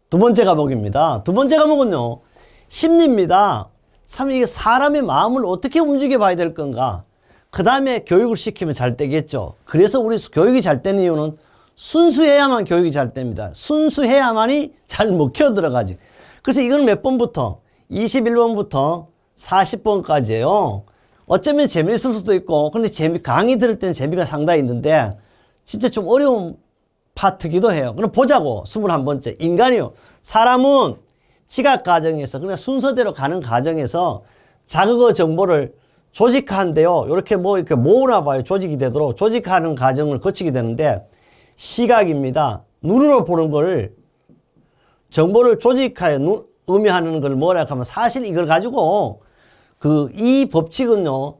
두 번째 과목입니다. 두 번째 과목은요, 심리입니다. 참 이게 사람의 마음을 어떻게 움직여 봐야 될 건가. 그 다음에 교육을 시키면 잘 되겠죠. 그래서 우리 교육이 잘 되는 이유는 순수해야만 교육이 잘 됩니다. 순수해야만이 잘 먹혀 들어가지. 그래서 이건 몇 번부터? 21번부터 40번까지예요. 어쩌면 재미있을 수도 있고, 근데 강의 들을 때는 재미가 상당히 있는데, 진짜 좀 어려운 파트기도 해요. 그럼 보자고. 21번째. 인간이요. 사람은 지각 과정에서, 그냥 순서대로 가는 과정에서 자극어 정보를 조직화한대요. 이렇게 이렇게 모으나 봐요. 조직이 되도록. 조직하는 과정을 거치게 되는데, 시각입니다. 눈으로 보는 걸, 정보를 조직하여 의미하는 걸 뭐라고 하면, 사실 이걸 가지고, 이 법칙은요,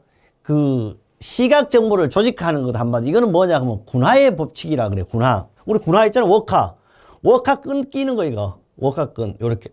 시각 정보를 조직하는 것 한마디. 이거는 뭐냐 하면, 군화의 법칙이라 그래, 군화. 우리 군화 있잖아, 워카. 워카 끈 끼는 거, 이거. 워카 끈, 요렇게.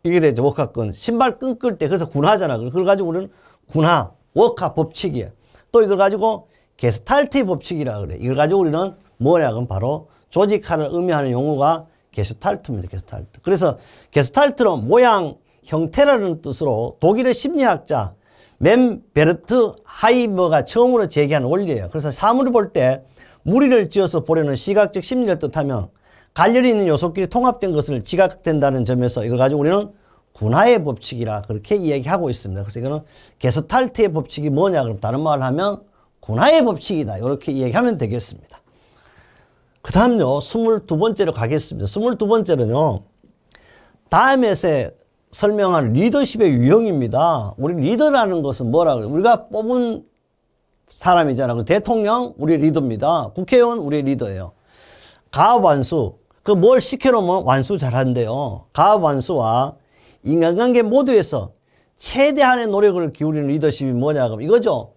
이게 되죠, 워카 끈. 신발 끈 끌 때, 그래서 군화잖아. 그걸 가지고 우리는 군화, 워카 법칙이에요. 또 이걸 가지고 게스탈트 법칙이라 그래. 이걸 가지고 우리는 뭐냐 하면 바로 조직화를 의미하는 용어가 게슈탈트입니다, 게슈탈트. 그래서 게슈탈트는 모양, 형태라는 뜻으로 독일의 심리학자 멤베르트 하이머가 처음으로 제기한 원리예요. 그래서 사물을 볼 때 무리를 지어서 보려는 시각적 심리를 뜻하며 관련이 있는 요소끼리 통합된 것을 지각된다는 점에서 이걸 가지고 우리는 군화의 법칙이라 그렇게 이야기하고 있습니다. 그래서 이거는 게슈탈트의 법칙이 뭐냐 그럼 다른 말을 하면 군화의 법칙이다. 이렇게 이야기하면 되겠습니다. 그 다음요 22번째로 가겠습니다. 22번째는요 다음에서 설명한 리더십의 유형입니다. 우리 리더라는 것은 뭐라 그래요? 우리가 뽑은 사람이잖아. 대통령 우리 리더입니다. 국회의원 우리 리더예요. 가압완수 뭘 시켜놓으면 완수 잘한대요. 가압완수와 인간관계 모두에서 최대한의 노력을 기울이는 리더십이 뭐냐 그럼 이거죠.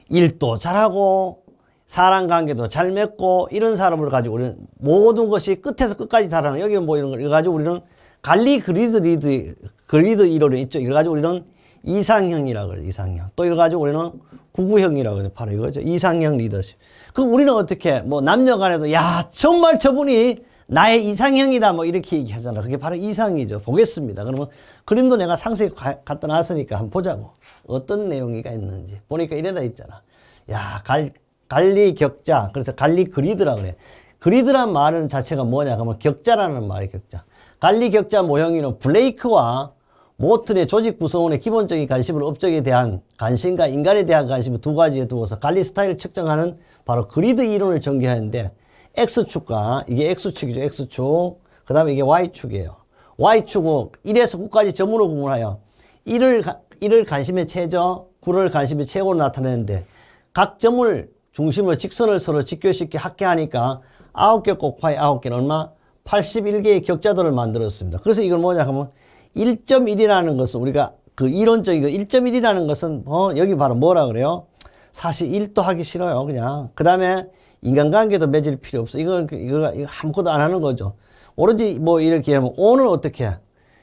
일도 잘하고 사람관계도 잘 맺고 이런 사람을 가지고 우리는 모든 것이 끝에서 끝까지 잘하는 여기 이런 걸 가지고 우리는 갈리 그리드 이론이 있죠. 이걸 가지고 우리는 이상형이라고 그래요. 이상형. 또 이걸 가지고 우리는 구구형이라고 그래요. 바로 이거죠. 이상형 리더십. 그럼 우리는 어떻게 남녀 간에도 야 정말 저분이 나의 이상형이다 이렇게 얘기하잖아. 그게 바로 이상이죠. 보겠습니다. 그러면 그림도 내가 상세히 갖다 놨으니까 한번 보자고. 어떤 내용이가 있는지. 보니까 이래다 있잖아. 야 갈리 격자. 그래서 갈리 그리드라 그래. 그리드란 말은 자체가 뭐냐 그러면 격자라는 말이 격자. 갈리 격자 모형이는 블레이크와 모튼의 조직 구성원의 기본적인 관심을 업적에 대한 관심과 인간에 대한 관심을 두 가지에 두어서 관리 스타일을 측정하는 바로 그리드 이론을 전개하는데 X축과 이게 X축이죠. X축. 그 다음에 이게 Y축이에요. Y축은 1에서 9까지 점으로 구분하여 1을 관심의 최저, 9를 관심의 최고로 나타내는데 각 점을 중심으로 직선을 서로 직교시켜 합계하니까 9개 곱하기 9개는 얼마? 81개의 격자도를 만들었습니다. 그래서 이걸 뭐냐 하면 1.1이라는 것은 우리가 이론적인 1.1이라는 것은 여기 바로 뭐라 그래요? 사실 1도 하기 싫어요. 그냥. 그 다음에 인간관계도 맺을 필요 없어. 이거 아무것도 안 하는 거죠. 오로지 이렇게 하면 5는 어떻게 해?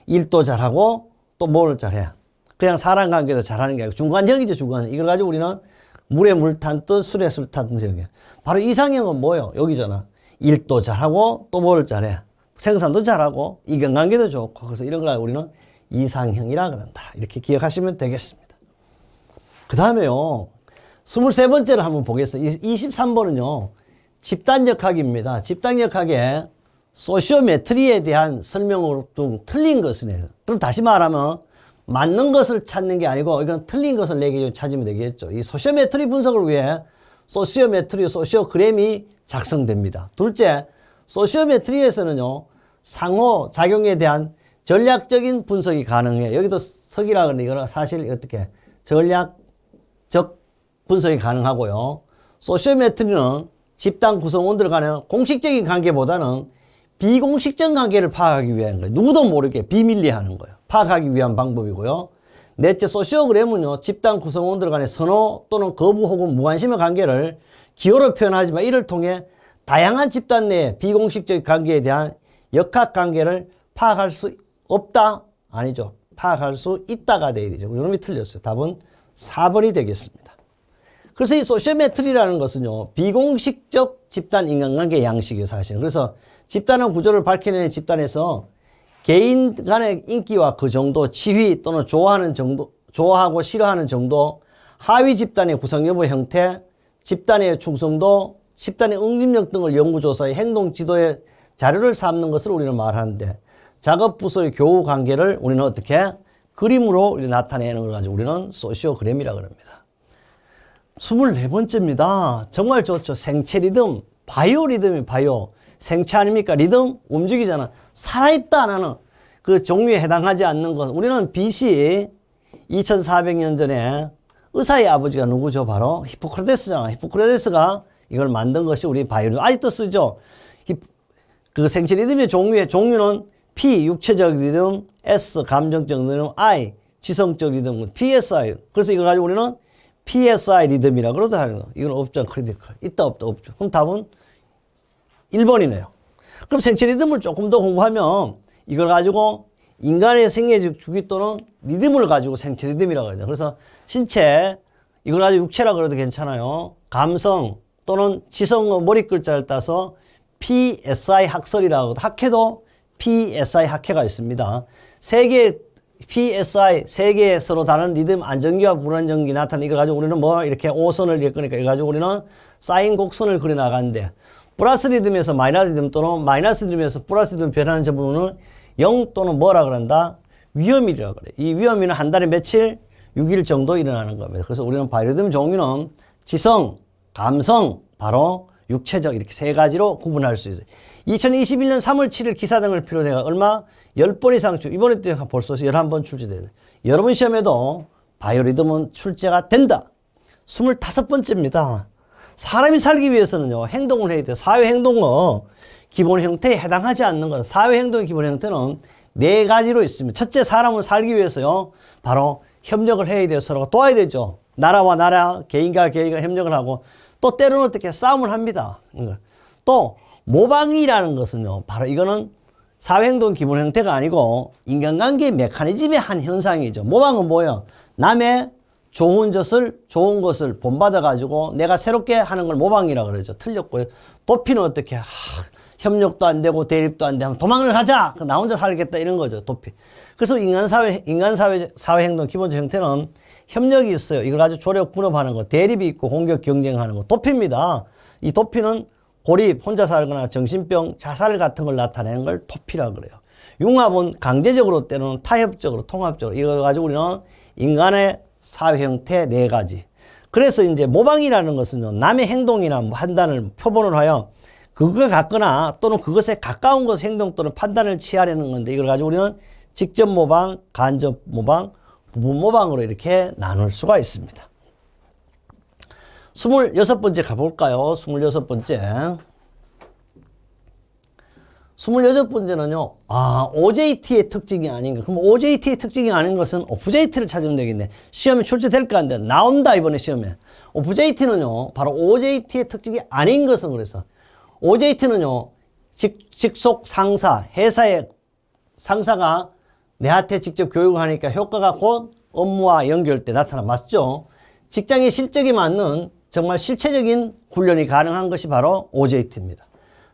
1도 잘하고 또 뭐를 잘해? 그냥 사람관계도 잘하는 게 아니고 중간형이죠. 중간형. 이걸 가지고 우리는 물에 물 탄 듯 술에 술 탄 듯. 바로 이상형은 뭐예요? 여기잖아. 1도 잘하고 또 뭐를 잘해? 생산도 잘하고 인간관계도 좋고 그래서 이런 걸 우리는 이상형이라 그런다. 이렇게 기억하시면 되겠습니다. 그 다음에요. 23번째를 한번 보겠습니다. 23번은요. 집단역학입니다. 집단역학의 소시오메트리에 대한 설명으로 좀 틀린 것이네요. 그럼 다시 말하면 맞는 것을 찾는 게 아니고 이건 틀린 것을 내게 찾으면 되겠죠. 이 소시오메트리 분석을 위해 소시오그램이 작성됩니다. 둘째, 소시오메트리에서는요, 상호작용에 대한 전략적인 분석이 가능해요. 여기도 석이라 그러는데 이거는 사실 어떻게 전략적 분석이 가능하고요. 소시오메트리는 집단 구성원들 간의 공식적인 관계보다는 비공식적 관계를 파악하기 위한 거예요. 누구도 모르게 비밀리에 하는 거예요. 파악하기 위한 방법이고요. 넷째, 소시오그램은요, 집단 구성원들 간의 선호 또는 거부 혹은 무관심의 관계를 기호로 표현하지만 이를 통해 다양한 집단 내 비공식적 관계에 대한 역학관계를 파악할 수 없다? 아니죠. 파악할 수 있다가 돼야 되죠. 이놈이 틀렸어요. 답은 4번이 되겠습니다. 그래서 이 소시오메트리라는 것은요, 비공식적 집단 인간관계 양식이에요, 사실은. 그래서 집단의 구조를 밝혀내는 집단에서 개인 간의 인기와 그 정도, 지위 또는 좋아하는 정도, 좋아하고 싫어하는 정도, 하위 집단의 구성 여부 형태, 집단의 충성도, 집단의 응집력 등을 연구조사의 행동 지도의 자료를 삼는 것을 우리는 말하는데, 작업 부서의 교우 관계를 우리는 어떻게 그림으로 나타내는 걸 가지고 우리는 소시오그램이라고 합니다. 24번째입니다. 정말 좋죠. 생체 리듬, 바이오 리듬이 바이오. 생체 아닙니까? 리듬 움직이잖아. 살아있다 안 하는 그 종류에 해당하지 않는 것. 우리는 BC 2400년 전에 의사의 아버지가 누구죠? 바로 히포크라테스잖아. 히포크라테스가 이걸 만든 것이 우리 바이오 리듬. 아직도 쓰죠. 그 생체 리듬의 종류는 P, 육체적 리듬, S, 감정적 리듬, I, 지성적 리듬, PSI. 그래서 이거 가지고 우리는 PSI 리듬이라 그러도 하는 거. 이건 없죠. 크리티컬. 있다 없다 없죠. 그럼 답은 1번이네요. 그럼 생체 리듬을 조금 더 공부하면 이걸 가지고 인간의 생리적 주기 또는 리듬을 가지고 생체 리듬이라고 하죠. 그래서 신체, 이걸 가지고 육체라 그래도 괜찮아요. 감성 또는 지성의 머리 글자를 따서 PSI 학설이라고, 학회도 PSI 학회가 있습니다. 세 개의 PSI, 세 개의 서로 다른 리듬, 안정기와 불안정기 나타나는 이걸 가지고 우리는 뭐 이렇게 오선을 그러니까 이걸 가지고 우리는 사인 곡선을 그려 나가는데, 플러스 리듬에서 마이너스 리듬 또는 마이너스 리듬에서 플러스 리듬 변하는 저 부분을 0 또는 뭐라 그런다? 위험이라고 그래. 이 위험이는 한 달에 며칠? 6일 정도 일어나는 겁니다. 그래서 우리는 바이오리듬 종류는 지성, 감성, 바로 육체적 이렇게 세 가지로 구분할 수 있어요. 2021년 3월 7일 기사 등을 필요로 해가 얼마? 10번 이상 이번에 또 벌써 11번 출제돼요. 여러분 시험에도 바이오리듬은 출제가 된다. 25번째입니다. 사람이 살기 위해서는요, 행동을 해야 돼요. 사회행동은 기본 형태에 해당하지 않는 것. 사회행동의 기본 형태는 네 가지로 있습니다. 첫째, 사람은 살기 위해서요, 바로 협력을 해야 돼요. 서로가 도와야 되죠. 나라와 나라, 개인과 개인과 협력을 하고, 또 때로는 어떻게 싸움을 합니다. 또 모방이라는 것은요, 바로 이거는 사회행동 기본 형태가 아니고 인간관계의 메커니즘의 한 현상이죠. 모방은 뭐예요? 남의 좋은 것을 본받아가지고 내가 새롭게 하는 걸 모방이라고 그러죠. 틀렸고요. 도피는 어떻게, 협력도 안 되고 대립도 안 되고 도망을 하자! 나 혼자 살겠다 이런 거죠. 도피. 그래서 사회행동 기본적 형태는 협력이 있어요. 이걸 가지고 조력 분업하는 거, 대립이 있고 공격 경쟁하는 거, 도피입니다. 이 도피는 고립, 혼자 살거나 정신병, 자살 같은 걸 나타내는 걸 도피라고 그래요. 융합은 강제적으로 때로는 타협적으로, 통합적으로. 이거 가지고 우리는 인간의 사회 형태 네 가지. 그래서 이제 모방이라는 것은요, 남의 행동이나 판단을 표본으로 하여 그거 같거나 또는 그것에 가까운 것 행동 또는 판단을 취하려는 건데, 이걸 가지고 우리는 직접 모방, 간접 모방, 부분 모방으로 이렇게 나눌 수가 있습니다. 26번째 가볼까요? 26번째. 26번째는요, OJT의 특징이 아닌가. 그럼 OJT의 특징이 아닌 것은 OVJT를 찾으면 되겠네. 시험에 출제될까 안 돼? 나온다, 이번에 시험에. OVJT는요, 바로 OJT의 특징이 아닌 것은 그래서. OJT는요, 직속 상사, 회사의 상사가 내한테 직접 교육을 하니까 효과가 곧 업무와 연결될 때 나타나. 맞죠? 직장의 실적에 맞는 정말 실체적인 훈련이 가능한 것이 바로 OJT입니다.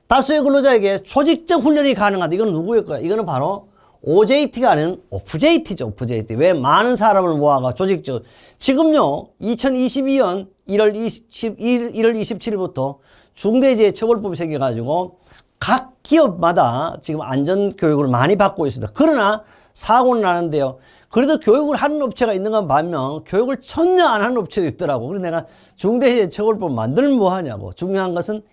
다수의 근로자에게 조직적 훈련이 가능하다. 이건 누구일까요? 이거는 바로 OJT가 아닌 OVJT죠. OVJT. 왜 많은 사람을 모아가 조직적. 지금요, 2022년 1월 27일부터 중대재해처벌법이 생겨가지고 각 기업마다 지금 안전교육을 많이 받고 있습니다. 그러나 사고는 나는데요. 그래도 교육을 하는 업체가 있는 건 반면 교육을 전혀 안 하는 업체도 있더라고. 그래서 내가 중대재해처벌법 만들면 뭐 하냐고. 중요한 것은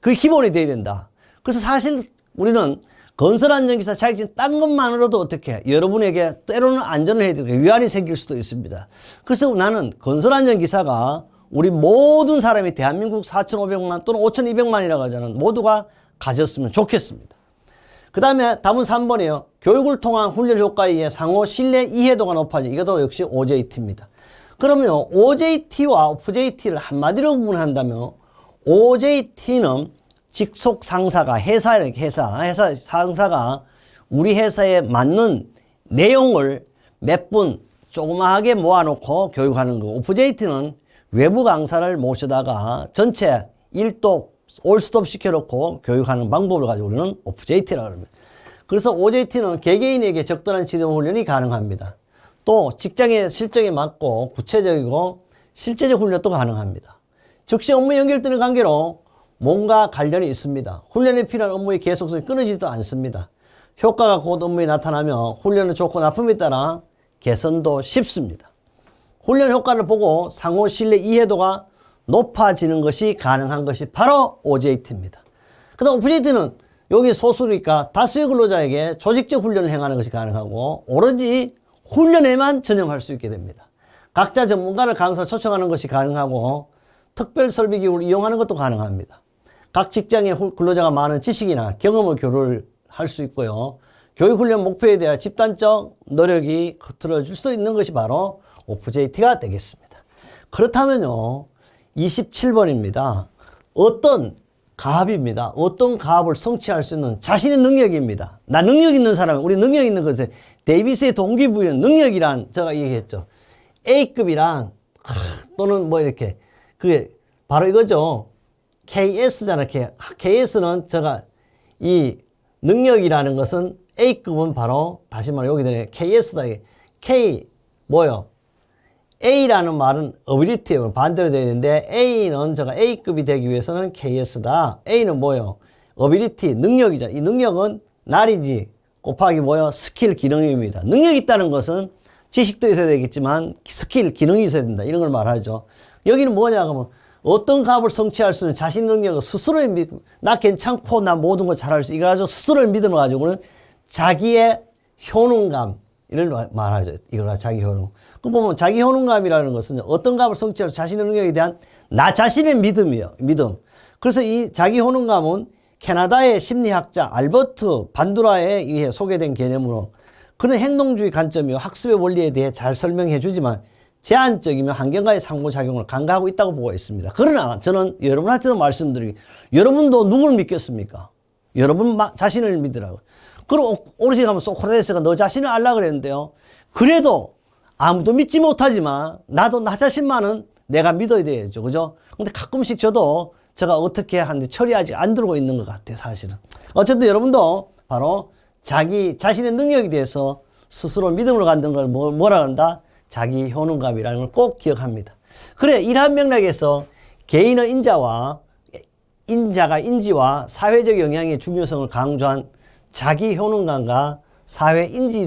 그게 기본이 돼야 된다. 그래서 사실 우리는 건설안전기사 자격증 딴 것만으로도 어떻게 여러분에게 때로는 안전을 해야 되고 위안이 생길 수도 있습니다. 그래서 나는 건설안전기사가 우리 모든 사람이 대한민국 4,500만 또는 5,200만이라고 하잖아요. 모두가 가졌으면 좋겠습니다. 그 다음에 답은 3번이에요. 교육을 통한 훈련 효과에 의해 상호 신뢰 이해도가 높아져. 이것도 역시 OJT입니다. 그러면 OJT와 OVJT를 한마디로 구분한다면 OJT는 직속 상사가 회사 상사가 우리 회사에 맞는 내용을 몇 분 조그마하게 모아놓고 교육하는 거. OVJT는 외부 강사를 모셔다가 전체 일도 올스톱 시켜놓고 교육하는 방법을 가지고 우리는 OVJT라고 합니다. 그래서 OJT는 개개인에게 적절한 지도 훈련이 가능합니다. 또 직장의 실적에 맞고 구체적이고 실제적 훈련도 가능합니다. 즉시 업무에 연결되는 관계로 몸과 관련이 있습니다. 훈련에 필요한 업무의 계속성이 끊어지지도 않습니다. 효과가 곧 업무에 나타나며 훈련의 좋고 나쁨에 따라 개선도 쉽습니다. 훈련 효과를 보고 상호 신뢰 이해도가 높아지는 것이 가능한 것이 바로 OJT입니다. 그 다음 OJT는 여기 소수니까 다수의 근로자에게 조직적 훈련을 행하는 것이 가능하고 오로지 훈련에만 전용할 수 있게 됩니다. 각자 전문가를 강사로 초청하는 것이 가능하고 특별 설비기구를 이용하는 것도 가능합니다. 각 직장의 근로자가 많은 지식이나 경험을 교류를 할 수 있고요. 교육훈련 목표에 대한 집단적 노력이 흐트러질 수 있는 것이 바로 OJT가 되겠습니다. 그렇다면요, 27번입니다. 어떤 가압입니다. 어떤 가압을 성취할 수 있는 자신의 능력입니다. 나 능력 있는 사람, 우리 능력 있는 것은 데이비스의 동기부여는 능력이란 제가 얘기했죠. A급이란 또는 뭐 이렇게 그게 바로 이거죠. KS잖아. KS는 제가 이 능력이라는 것은 A급은 바로 다시 말해 여기 되네. KS다. K 뭐요? A라는 말은 ability예요. 반대로 되어 있는데 A는 제가 A급이 되기 위해서는 KS다. A는 뭐요? ability, 능력이죠. 이 능력은 knowledge 곱하기 뭐요? 스킬, 기능입니다. 능력이 있다는 것은 지식도 있어야 되겠지만 스킬, 기능이 있어야 된다. 이런 걸 말하죠. 여기는 뭐냐 하면 어떤 값을 성취할 수 있는 자신 능력을 스스로의 나 괜찮고 나 모든 걸 잘할 수 이거 가지고 스스로의 믿음을 가지고는 자기의 효능감 이를 말하죠. 이걸 자기 효능. 그 보면 자기 효능감이라는 것은 어떤 값을 성취할 자신의 능력에 대한 나 자신의 믿음이에요. 믿음. 그래서 이 자기 효능감은 캐나다의 심리학자 알버트 반두라에 의해 소개된 개념으로 그는 행동주의 관점이요 학습의 원리에 대해 잘 설명해 주지만 제한적이며 환경과의 상호작용을 간과하고 있다고 보고 있습니다. 그러나 저는 여러분한테도 말씀드리기 여러분도 누굴 믿겠습니까? 여러분 자신을 믿으라고. 그럼 오르지 가면 소크라테스가 너 자신을 알라 그랬는데요. 그래도 아무도 믿지 못하지만 나도 나 자신만은 내가 믿어야 되죠. 그죠? 근데 가끔씩 저도 제가 어떻게 하는데 철이 아직 안 들고 있는 것 같아요. 사실은. 어쨌든 여러분도 바로 자기 자신의 능력에 대해서 스스로 믿음을 갖는 걸 뭐라 한다? 자기 효능감이라는 걸 꼭 기억합니다. 그래 이러한 맥락에서 개인의 인지와 사회적 영향의 중요성을 강조한 자기 효능감과 사회 인지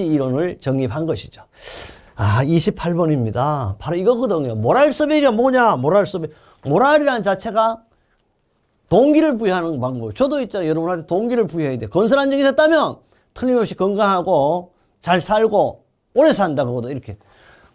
이론을 정립한 것이죠. 28번입니다. 바로 이거거든요. 모랄 서베이가 뭐냐? 모랄이라는 자체가 동기를 부여하는 방법. 저도 있잖아요. 여러분한테 동기를 부여해야 돼. 건설 안정이 됐다면 틀림없이 건강하고 잘 살고 오래 산다거든. 이렇게.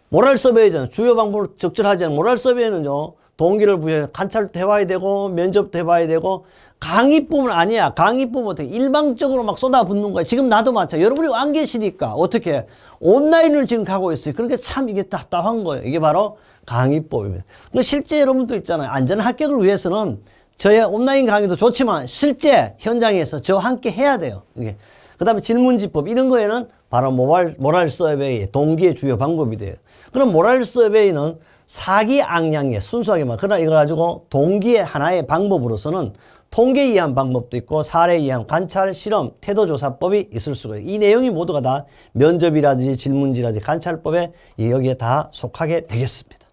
모랄 서베이잖아요. 주요 방법을 적절하지 않은 모랄 서베이는요. 동기를 부여해. 관찰도 해봐야 되고 면접도 해봐야 되고 강의뿐은 아니야. 강의뿐은 어떻게 일방적으로 막 쏟아붓는 거야. 지금 나도 마찬가지야. 여러분이 안 계시니까 어떻게 온라인을 지금 가고 있어요. 그러니까 참 이게 답답한 거예요. 이게 바로 강의법입니다. 실제 여러분도 있잖아요. 안전한 합격을 위해서는 저의 온라인 강의도 좋지만 실제 현장에서 저와 함께 해야 돼요. 이게. 그 다음에 질문지법 이런 거에는 바로 모랄 서베이 동기의 주요 방법이 돼요. 그럼 모랄 서베이는 사기 악량의 순수하게 그러나 이거 가지고 동기의 하나의 방법으로서는 통계에 의한 방법도 있고 사례에 의한 관찰, 실험, 태도조사법이 있을 수가 있어요. 이 내용이 모두가 다 면접이라든지 질문지라든지 관찰법에 여기에 다 속하게 되겠습니다.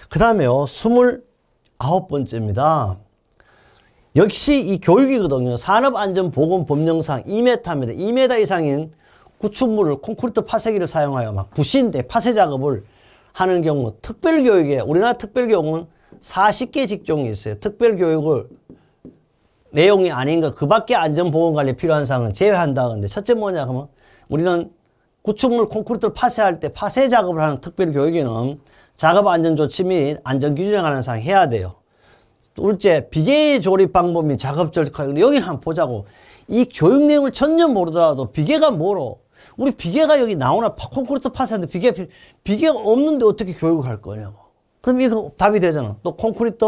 그 다음에요. 29번째입니다. 역시 이 교육이거든요. 산업안전보건법령상 2m입니다. 2m 이상인 구축물을 콘크리트 파쇄기를 사용하여 막 부신대 파쇄 작업을 하는 경우 특별교육에 우리나라 특별교육은 40개 직종이 있어요. 특별교육을 내용이 아닌 것, 그 밖에 안전보건관리에 필요한 사항은 제외한다. 근데 첫째 뭐냐 하면 우리는 구축물 콘크리트를 파쇄할 때 파쇄 작업을 하는 특별교육에는 작업안전조치 및 안전기준에 관한 사항 해야 돼요. 둘째, 비계 조립 방법 및 작업 절차. 여기 한번 보자고. 이 교육 내용을 전혀 모르더라도 비계가 뭐로? 우리 비계가 여기 나오나? 콘크리트 파쇄하는데 비계가 없는데 어떻게 교육을 할 거냐고. 그럼 이거 답이 되잖아. 또 콘크리트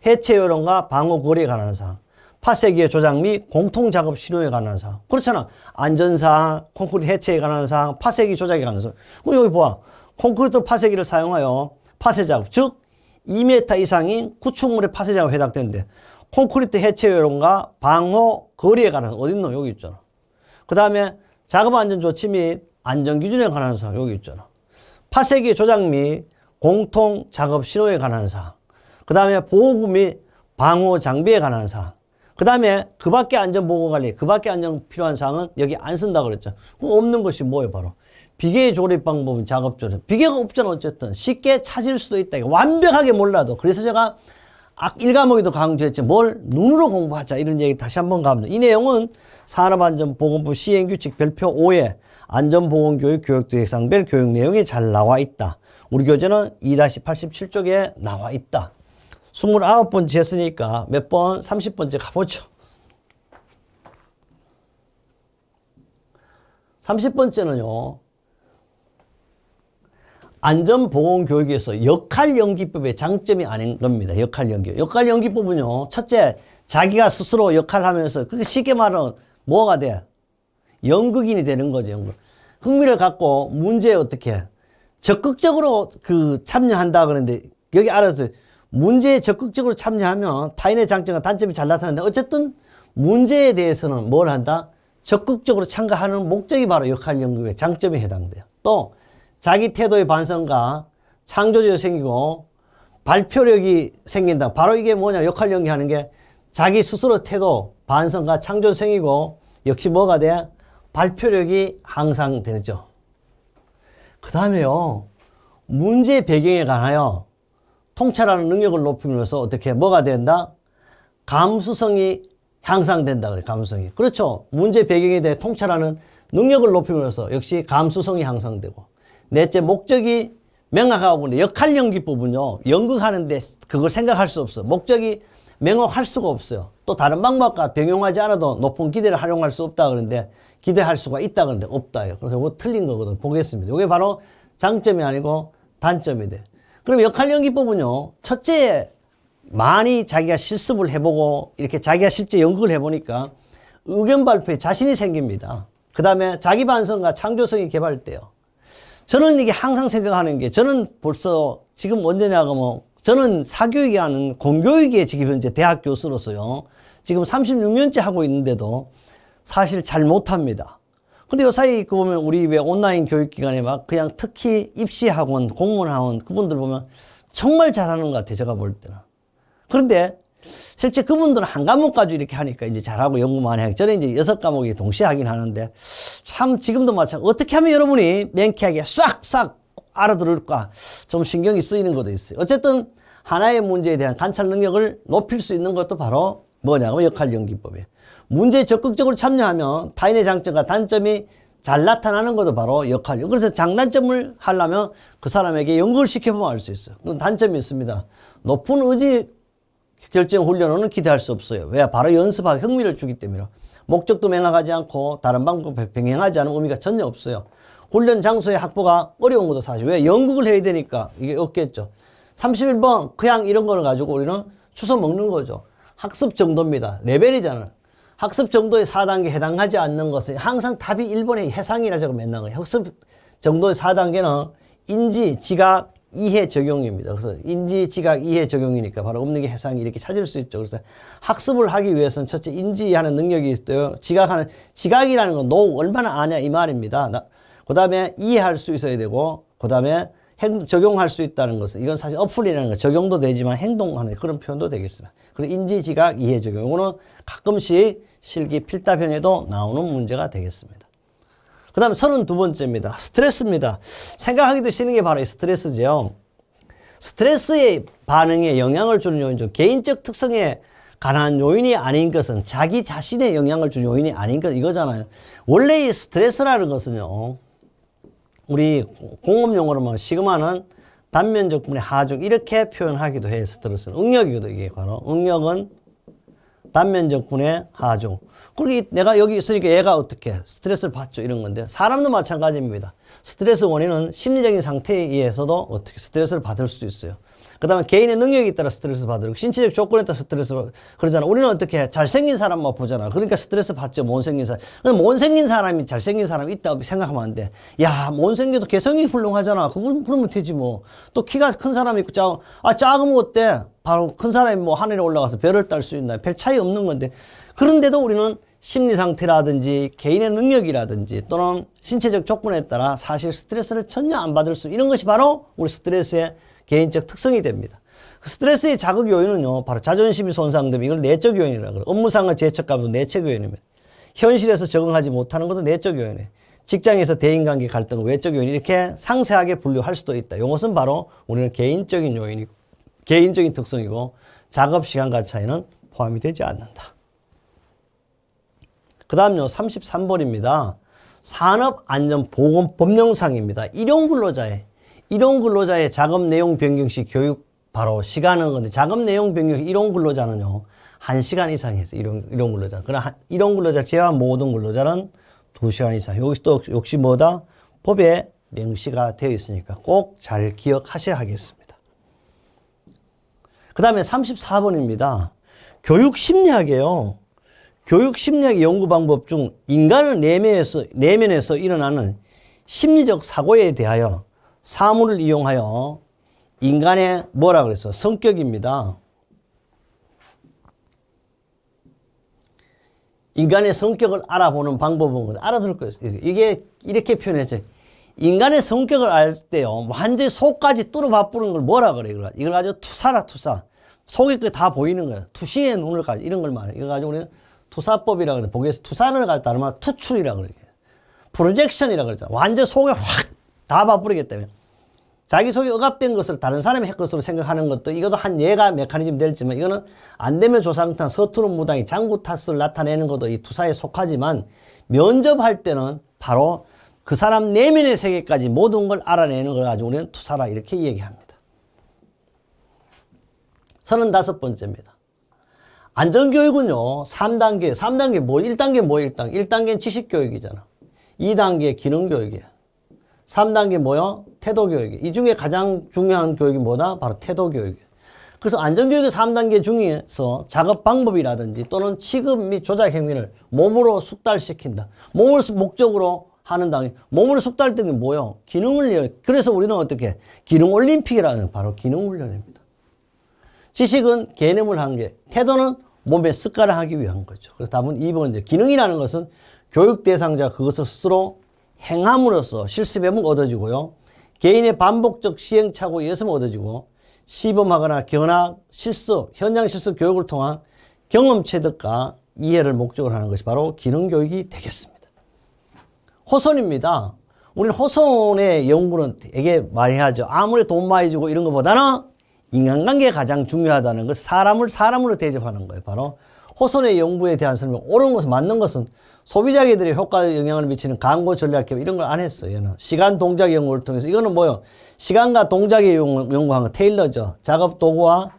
해체 요령과 방어 거리에 관한 사항. 파쇄기의 조작 및 공통작업 신호에 관한 사항. 그렇잖아. 안전사항, 콘크리트 해체에 관한 사항, 파쇄기 조작에 관한 사항. 그럼 여기 봐. 콘크리트 파쇄기를 사용하여 파쇄 작업, 즉 2m 이상인 구축물의 파쇄 작업에 해당되는데 콘크리트 해체 요령과 방어 거리에 관한 어딨노? 여기 있잖아. 그 다음에 작업 안전 조치 및 안전 기준에 관한 사항 여기 있잖아. 파쇄기 조작 및 공통 작업 신호에 관한 사항. 그 다음에 보호구 및 방호 장비에 관한 사항. 그 다음에 그 밖에 안전 보호 관리, 그 밖에 안전 필요한 사항은 여기 안 쓴다 그랬죠. 그럼 없는 것이 뭐예요? 바로 비계의 조립 방법은 작업 조립. 비계가 없잖아. 어쨌든 쉽게 찾을 수도 있다. 완벽하게 몰라도. 그래서 제가 1과목에도 강조했지 뭘 눈으로 공부하자 이런 얘기 다시 한번 가면 이 내용은 산업안전보건부 시행규칙 별표 5에 안전보건교육 교육대상별 교육 내용이 잘 나와 있다. 우리 교재는 2-87쪽에 나와 있다. 29번째 했으니까 몇 번? 30번째 가보죠. 30번째는요. 안전보건교육에서 역할연기법의 장점이 아닌 겁니다. 역할연기. 역할연기법은요. 첫째, 자기가 스스로 역할하면서 그게 쉽게 말하면 뭐가 돼? 연극인이 되는 거죠. 연극. 흥미를 갖고 문제에 어떻게 적극적으로 참여한다 그러는데 여기 알아서 문제에 적극적으로 참여하면 타인의 장점과 단점이 잘 나타나는데 어쨌든 문제에 대해서는 뭘 한다? 적극적으로 참가하는 목적이 바로 역할연구의 장점에 해당돼요. 또 자기 태도의 반성과 창조력이 생기고 발표력이 생긴다. 바로 이게 뭐냐? 역할연구하는 게 자기 스스로 태도, 반성과 창조력이 생기고 역시 뭐가 돼? 발표력이 향상 되죠. 그 다음에요. 문제 배경에 관하여 통찰하는 능력을 높이면서 어떻게 뭐가 된다? 감수성이 향상된다 그래. 감수성이. 그렇죠. 문제 배경에 대해 통찰하는 능력을 높이면서 역시 감수성이 향상되고. 넷째, 목적이 명확하고 역할연기법은요. 연극하는데 그걸 생각할 수 없어. 목적이 명확할 수가 없어요. 또 다른 방법과 병용하지 않아도 높은 기대를 활용할 수 없다 그러는데 기대할 수가 있다 그러는데 없다요. 그래서 이거 틀린 거거든. 보겠습니다. 이게 바로 장점이 아니고 단점이 돼. 그럼 역할연기법은요. 첫째, 많이 자기가 실습을 해보고 이렇게 자기가 실제 연극을 해보니까 의견 발표에 자신이 생깁니다. 그 다음에 자기 반성과 창조성이 개발돼요. 저는 이게 항상 생각하는 게 저는 벌써 지금 언제냐고 뭐 저는 사교육이 하는 공교육에 지금 현재 대학 교수로서요. 지금 36년째 하고 있는데도 사실 잘 못합니다. 근데 요 사이 보면 우리 왜 온라인 교육기관에 막 그냥 특히 입시학원, 공무원학원 그분들 보면 정말 잘하는 것 같아요. 제가 볼 때는. 그런데 실제 그분들은 한 과목 가지고 이렇게 하니까 이제 잘하고 연구 많이 하고 저는 이제 6과목이 동시에 하긴 하는데 참 지금도 마찬가지로 어떻게 하면 여러분이 명쾌하게 싹싹 알아들을까 좀 신경이 쓰이는 것도 있어요. 어쨌든 하나의 문제에 대한 관찰 능력을 높일 수 있는 것도 바로 뭐냐고 역할연기법이에요. 문제에 적극적으로 참여하면 타인의 장점과 단점이 잘 나타나는 것도 바로 역할연기. 그래서 장단점을 하려면 그 사람에게 연구를 시켜보면 알 수 있어요. 그럼 단점이 있습니다. 높은 의지 결정 훈련은 기대할 수 없어요. 왜? 바로 연습하기 흥미를 주기 때문에. 목적도 명확하지 않고 다른 방법에 병행하지 않은 의미가 전혀 없어요. 훈련 장소의 확보가 어려운 것도 사실. 왜? 연극을 해야 되니까 이게 없겠죠. 31번 그냥 이런 걸 가지고 우리는 주워 먹는 거죠. 학습 정도입니다. 레벨이잖아요. 학습 정도의 4단계에 해당하지 않는 것은 항상 답이 1번의 해상이라고 맨날 거예요. 학습 정도의 4단계는 인지, 지각, 이해, 적용입니다. 그래서 인지, 지각, 이해, 적용이니까 바로 없는 게 해상이 이렇게 찾을 수 있죠. 그래서 학습을 하기 위해서는 첫째 인지하는 능력이 있어요. 지각이라는 건 너 얼마나 아냐 이 말입니다. 그 다음에 이해할 수 있어야 되고 그 다음에 적용할 수 있다는 것은 이건 사실 어플이라는 거 적용도 되지만 행동하는 그런 표현도 되겠습니다. 그리고 인지, 지각, 이해, 적용 이거는 가끔씩 실기 필답형에도 나오는 문제가 되겠습니다. 그 다음에 32번째입니다. 스트레스입니다. 생각하기도 싫은 게 바로 이 스트레스죠. 스트레스의 반응에 영향을 주는 요인 중 개인적 특성에 관한 요인이 아닌 것은 자기 자신의 영향을 주는 요인이 아닌 것 이거잖아요. 원래 이 스트레스라는 것은요. 우리 공업용어로 시그마는 단면적분의 하중 이렇게 표현하기도 해요. 스트레스는 응력이거든. 이게 바로 응력은 단면적분의 하중. 그리고 내가 여기 있으니까 얘가 어떻게 스트레스를 받죠 이런 건데 사람도 마찬가지입니다. 스트레스 원인은 심리적인 상태에 의해서도 어떻게 스트레스를 받을 수 있어요. 그 다음에 개인의 능력에 따라 스트레스 받으고 신체적 조건에 따라 스트레스 그러잖아. 우리는 어떻게 잘생긴 사람만 보잖아. 그러니까 스트레스 받죠. 못생긴 사람. 근데 못생긴 사람이 잘생긴 사람이 있다고 생각하면 안 돼. 야 못생겨도 개성이 훌륭하잖아. 그러면 되지 뭐. 또 키가 큰 사람이 있고 작으면 어때? 바로 큰 사람이 뭐 하늘에 올라가서 별을 딸 수 있나. 별 차이 없는 건데. 그런데도 우리는 심리 상태라든지 개인의 능력이라든지 또는 신체적 조건에 따라 사실 스트레스를 전혀 안 받을 수 이런 것이 바로 우리 스트레스의 개인적 특성이 됩니다. 스트레스의 자극 요인은요, 바로 자존심이 손상되면 이걸 내적 요인이라고 그래요. 업무상의 죄책감도 내적 요인입니다. 현실에서 적응하지 못하는 것도 내적 요인이에요. 직장에서 대인관계 갈등, 외적 요인 이렇게 상세하게 분류할 수도 있다. 이것은 바로 우리는 개인적인 요인이고 개인적인 특성이고 작업 시간과 차이는 포함이 되지 않는다. 그 다음요 33번입니다. 산업안전보건법령상입니다. 일용근로자의 작업 내용 변경 시 교육 바로 시간은 근데 작업 내용 변경 시 일용근로자는요 1시간 이상 해서 일용근로자. 그러나 일용근로자 제외한 모든 근로자는 2시간 이상. 여기 또 역시 뭐다? 법에 명시가 되어 있으니까 꼭 잘 기억하셔야 하겠습니다. 그 다음에 34번입니다. 교육심리학이에요. 교육심리학의 연구 방법 중 인간의 내면에서 일어나는 심리적 사고에 대하여 사물을 이용하여 인간의 뭐라 그랬어? 성격입니다. 인간의 성격을 알아보는 방법은 알아들을 거예요. 이게 이렇게 표현했죠. 인간의 성격을 알 때요, 완전히 속까지 뚫어봐 뿌는 걸 뭐라 그래? 이걸 가지고 투사라, 투사. 속에 다 보이는 거예요. 투시의 눈을 가지고 이런 걸 말해요. 이걸 가지고 우리는 투사법이라고 그래요. 보기에서 투사를 가지고 다른 말 투출이라고 그래요. 프로젝션이라고 그러죠. 완전 속에 확 다 봐버리기 때문에. 자기 속에 억압된 것을 다른 사람이 할 것으로 생각하는 것도 이것도 한 예가 메커니즘 될지만 이거는 안 되면 조상탄 서투른 무당이 장구 탓을 나타내는 것도 이 투사에 속하지만 면접할 때는 바로 그 사람 내면의 세계까지 모든 걸 알아내는 걸 가지고 우리는 투사라 이렇게 얘기합니다. 35번째입니다. 안전교육은요 3단계 뭐 1단계 뭐 1단계는 지식교육이잖아. 2단계 기능교육이야. 3단계 뭐요? 태도교육이. 이 중에 가장 중요한 교육이 뭐다? 바로 태도교육이에요. 그래서 안전교육의 3단계 중에서 작업 방법이라든지 또는 취급 및 조작 행위를 몸으로 숙달시킨다. 몸을 목적으로 하는 단계. 몸으로 숙달되는 게 뭐요? 기능훈련. 그래서 우리는 어떻게? 기능올림픽이라는 바로 기능훈련입니다. 지식은 개념을 하는 게, 태도는 몸에 습관을 하기 위한 거죠. 그래서 답은 2번인데, 기능이라는 것은 교육 대상자 그것을 스스로 행함으로써 실습해보면 얻어지고요. 개인의 반복적 시행착오에 의해서만 얻어지고, 시범하거나 견학, 실습, 현장 실습 교육을 통한 경험 체득과 이해를 목적으로 하는 것이 바로 기능교육이 되겠습니다. 호손입니다. 우리는 호손의 연구는 되게 많이 하죠. 아무리 돈 많이 주고 이런 것보다는 인간관계가 가장 중요하다는 것, 사람을 사람으로 대접하는 거예요. 바로 호손의 연구에 대한 설명, 옳은 것은 맞는 것은 소비자들이 효과 영향을 미치는 광고 전략 기업 이런 걸 안 했어요. 얘는 시간 동작 연구를 통해서 이거는 뭐요? 시간과 동작에 연구한 거 테일러죠. 작업 도구와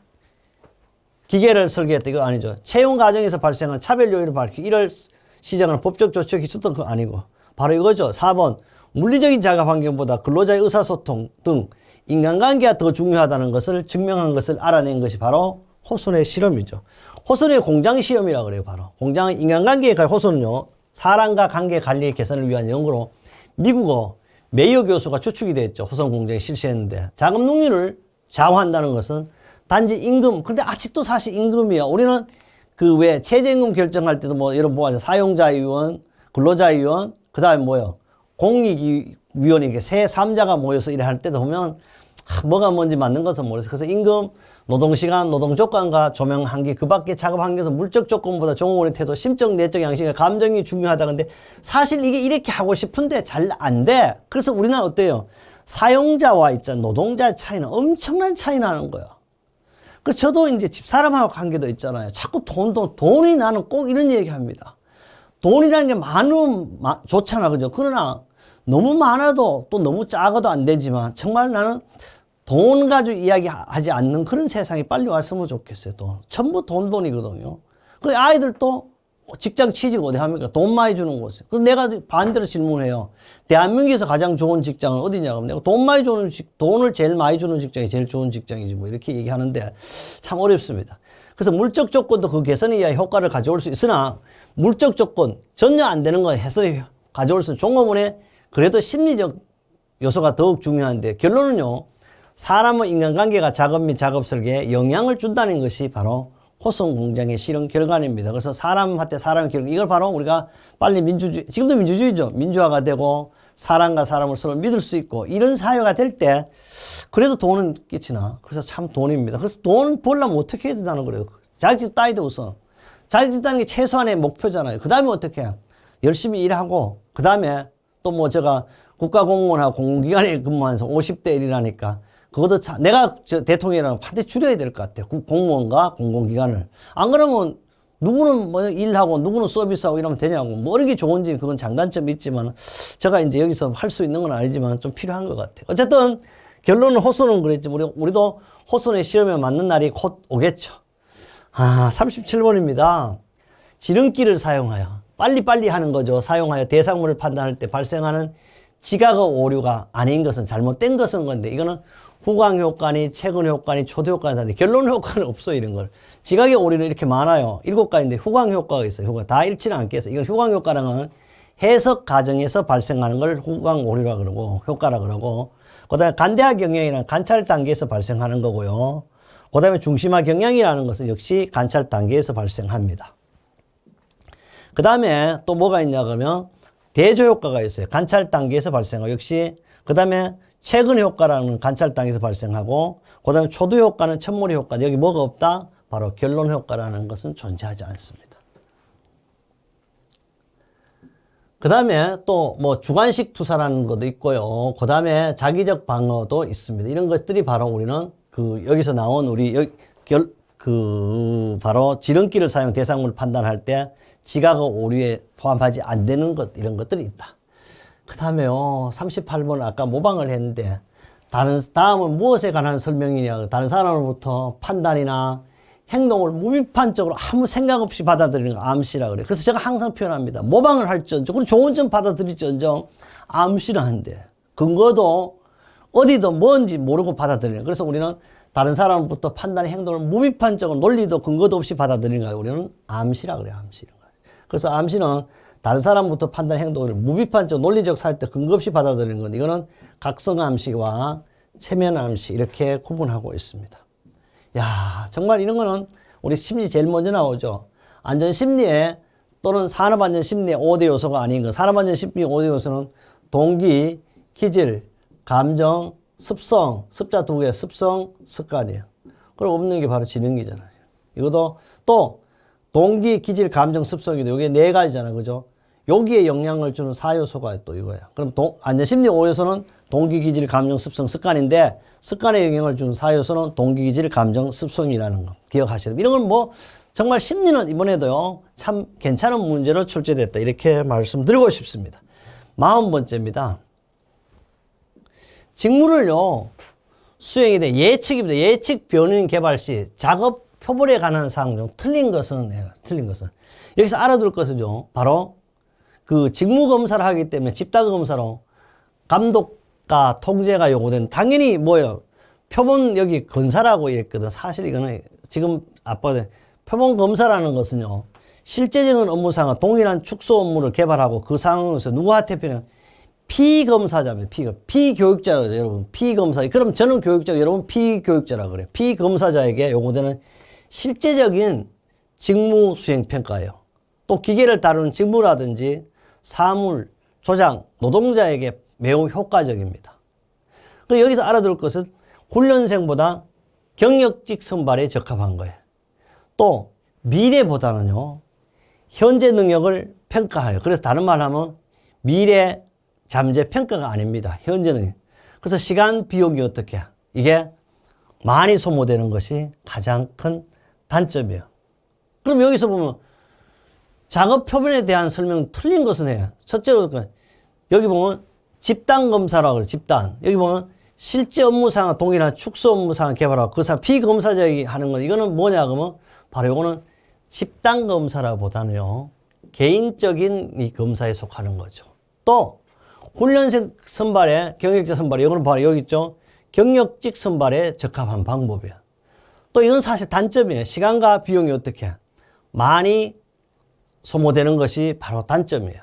기계를 설계했다 이거 아니죠. 채용 과정에서 발생하는 차별 요인을 밝히고 이를 시정하는 법적 조치가 있었던 거 아니고 바로 이거죠. 4번 물리적인 작업 환경보다 근로자의 의사소통 등 인간관계가 더 중요하다는 것을 증명한 것을 알아낸 것이 바로 호손의 실험이죠. 호손의 공장 시험이라고 그래요. 바로 공장의 인간관계의 호손은요 사람과 관계 관리 개선을 위한 연구로 미국어 메이어 교수가 추측이 됐죠. 호손 공장에 실시했는데 작업 능률을 좌우한다는 것은 단지 임금. 근데 아직도 사실 임금이야. 우리는 그 왜 최저임금 결정할 때도 뭐 여러분 보아요. 사용자위원, 근로자위원, 그 다음에 뭐요? 공익위원회 세 3자가 모여서 일을 할 때도 보면 뭐가 뭔지 맞는 것은 모르겠어요. 그래서 임금, 노동시간, 노동조건과 조명 한계 그 밖에 작업 환경에서 물적 조건보다 종업원의 태도, 심적, 내적 양식과 감정이 중요하다. 근데 사실 이게 이렇게 하고 싶은데 잘 안 돼. 그래서 우리는 어때요? 사용자와 있잖아. 노동자의 차이는 엄청난 차이 나는 거야. 그래서 저도 이제 집사람하고 관계도 있잖아요. 자꾸 돈이 나는 꼭 이런 얘기 합니다. 돈이라는 게 많으면 좋잖아. 그죠? 그러나 너무 많아도 또 너무 작아도 안 되지만 정말 나는 돈 가지고 이야기하지 않는 그런 세상이 빨리 왔으면 좋겠어요. 또 전부 돈이거든요. 그 아이들도 직장 취직 어디 합니까? 돈 많이 주는 곳에. 그래서 내가 반대로 질문해요. 대한민국에서 가장 좋은 직장은 어디냐고 하면 내가 돈 많이 주는 돈을 제일 많이 주는 직장이 제일 좋은 직장이지 뭐 이렇게 얘기하는데 참 어렵습니다. 그래서 물적 조건도 그 개선이야 효과를 가져올 수 있으나 물적 조건 전혀 안 되는 거 해서 가져올 수 있는 종업원의 그래도 심리적 요소가 더욱 중요한데 결론은요. 사람의 인간관계가 작업 및 작업 설계에 영향을 준다는 것이 바로 호성 공장의 실험 결과입니다. 그래서 사람한테 사람의 결과, 이걸 바로 우리가 빨리 민주주의, 지금도 민주주의죠. 민주화가 되고 사람과 사람을 서로 믿을 수 있고 이런 사회가 될 때 그래도 돈은 끼치나. 그래서 참 돈입니다. 그래서 돈 벌려면 어떻게 해야 되나 그래요. 자격증 따이도 우선. 자격증 따는 게 최소한의 목표잖아요. 그 다음에 어떻게 해요? 열심히 일하고 그 다음에 또 뭐 제가 국가공무원하고 공공기관에 근무하면서 50대 1이라니까 그것도 내가 대통령이라면 반드시 줄여야 될 것 같아요. 공무원과 공공기관을. 안 그러면 누구는 뭐 일하고 누구는 서비스하고 이러면 되냐고. 뭐 어느 게 좋은지 그건 장단점이 있지만 제가 이제 여기서 할 수 있는 건 아니지만 좀 필요한 것 같아요. 어쨌든 결론은 호소는 그랬지만 우리도 호소의 시험에 맞는 날이 곧 오겠죠. 37번입니다. 지름길을 사용하여 빨리빨리 하는 거죠. 사용하여 대상물을 판단할 때 발생하는 지각의 오류가 아닌 것은 잘못된 것은 건데 이거는 후광 효과니 최근 효과니 초도 효과니 다른데 결론 효과는 없어요. 이런 걸. 지각의 오류는 이렇게 많아요. 7가지인데 후광 효과가 있어요. 후광 다 읽지는 않겠어요. 이건 후광 효과라는 건 해석 과정에서 발생하는 걸 후광 오류라 그러고 효과라 그러고 그다음에 간대화 경향이란 관찰 단계에서 발생하는 거고요. 그다음에 중심화 경향이라는 것은 역시 관찰 단계에서 발생합니다. 그다음에 또 뭐가 있냐 그러면 대조 효과가 있어요. 관찰 단계에서 발생하고 역시 그다음에 최근 효과라는 관찰 단계에서 발생하고 그다음에 초도 효과는 첫머리 효과. 여기 뭐가 없다? 바로 결론 효과라는 것은 존재하지 않습니다. 그다음에 또 뭐 주관식 투사라는 것도 있고요. 그다음에 자기적 방어도 있습니다. 이런 것들이 바로 우리는 여기서 나온 우리 바로 지름길을 사용 대상물을 판단할 때 지각의 오류에 포함하지 안 되는 것 이런 것들이 있다. 그 다음에요. 38번은 아까 모방을 했는데 다음은 무엇에 관한 설명이냐. 다른 사람으로부터 판단이나 행동을 무비판적으로 아무 생각 없이 받아들이는 거 암시라 그래요. 그래서 제가 항상 표현합니다. 모방을 할지언정 그리고 좋은 점 받아들일지언정 암시를 한대. 근거도 어디도 뭔지 모르고 받아들이는. 그래서 우리는 다른 사람부터 판단의 행동을 무비판적으로 논리도 근거도 없이 받아들이는 거예요. 우리는 암시라 그래요. 암시. 그래서 암시는 다른 사람부터 판단 행동을 무비판적 논리적 사실때 근거 없이 받아들이는 건데 이거는 각성 암시와 체면 암시 이렇게 구분하고 있습니다. 야, 정말 이런 거는 우리 심리 제일 먼저 나오죠. 안전심리에 또는 산업안전심리의 5대 요소가 아닌 것. 산업안전심리의 5대 요소는 동기, 기질, 감정, 습성, 습자 2개, 습성, 습관이에요. 그리고 없는 게 바로 지능이잖아요. 이것도 또 동기, 기질, 감정, 습성이도 이게 4가지잖아요. 그죠? 여기에 영향을 주는 4요소가 또 이거예요. 그럼 안전심리 5요소는 동기, 기질, 감정, 습성, 습관인데 습관에 영향을 주는 4요소는 동기, 기질, 감정, 습성이라는 거 기억하시면 이런 건 뭐 정말 심리는 이번에도요 참 괜찮은 문제로 출제됐다 이렇게 말씀드리고 싶습니다. 40번째입니다. 직무를요 수행이 돼 예측입니다. 예측 변인 개발 시 작업 표본에 관한 사항 중 틀린 것은 여기서 알아둘 것은요 바로 직무 검사를 하기 때문에 집단 검사로 감독과 통제가 요구된 당연히 뭐예요? 표본 여기 검사라고 이랬거든. 사실 이거는 지금 아빠들 표본 검사라는 것은요. 실제적인 업무상은 동일한 축소 업무를 개발하고 그 상황에서 누구한테는 피검사자면 피교육자라죠. 여러분 피검사. 그럼 저는 교육자 여러분 피교육자라 그래요. 피검사자에게 요구되는 실제적인 직무 수행 평가예요. 또 기계를 다루는 직무라든지 사물, 조장, 노동자에게 매우 효과적입니다. 그리고 여기서 알아둘 것은 훈련생보다 경력직 선발에 적합한 거예요. 또 미래보다는요. 현재 능력을 평가해요. 그래서 다른 말 하면 미래 잠재 평가가 아닙니다. 현재 능력. 그래서 시간 비용이 어떻게 이게 많이 소모되는 것이 가장 큰 단점이에요. 그럼 여기서 보면 작업 표본에 대한 설명 틀린 것은 해요. 첫째로 여기 보면 집단 검사라고 그래요. 집단. 여기 보면 실제 업무상과 동일한 축소 업무상을 개발하고 그 사람 피검사자에게 하는 건 이거는 뭐냐 그러면 바로 이거는 집단 검사라보다는요. 개인적인 이 검사에 속하는 거죠. 또 훈련생 선발에 경력직 선발에 이거는 바로 여기 있죠. 경력직 선발에 적합한 방법이에요. 또 이건 사실 단점이에요. 시간과 비용이 어떻게 많이 소모되는 것이 바로 단점이에요.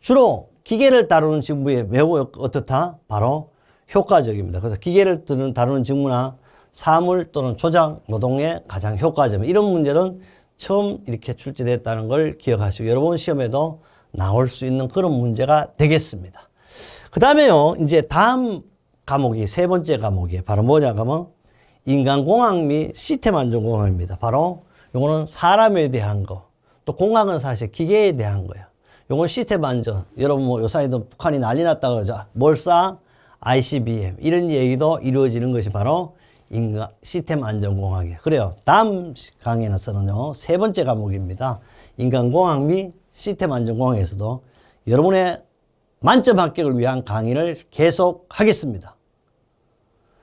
주로 기계를 다루는 직무에 매우 어떻다? 바로 효과적입니다. 그래서 기계를 다루는 직무나 사물 또는 조작 노동의 가장 효과점. 이런 문제는 처음 이렇게 출제됐다는 걸 기억하시고 여러분 시험에도 나올 수 있는 그런 문제가 되겠습니다. 그 다음에요, 이제 다음 과목이 세 번째 과목이에요. 바로 뭐냐 하면 인간공학 및 시스템 안전공학입니다. 바로 요거는 사람에 대한 거, 또 공학은 사실 기계에 대한 거예요. 요건 시스템 안전. 여러분 뭐 요사이도 북한이 난리 났다고 그러죠. 뭘 쏴? ICBM. 이런 얘기도 이루어지는 것이 바로 시스템 안전공학이에요. 그래요. 다음 강의에서는요, 세 번째 과목입니다. 인간공학 및 시스템 안전공학에서도 여러분의 만점 합격을 위한 강의를 계속 하겠습니다.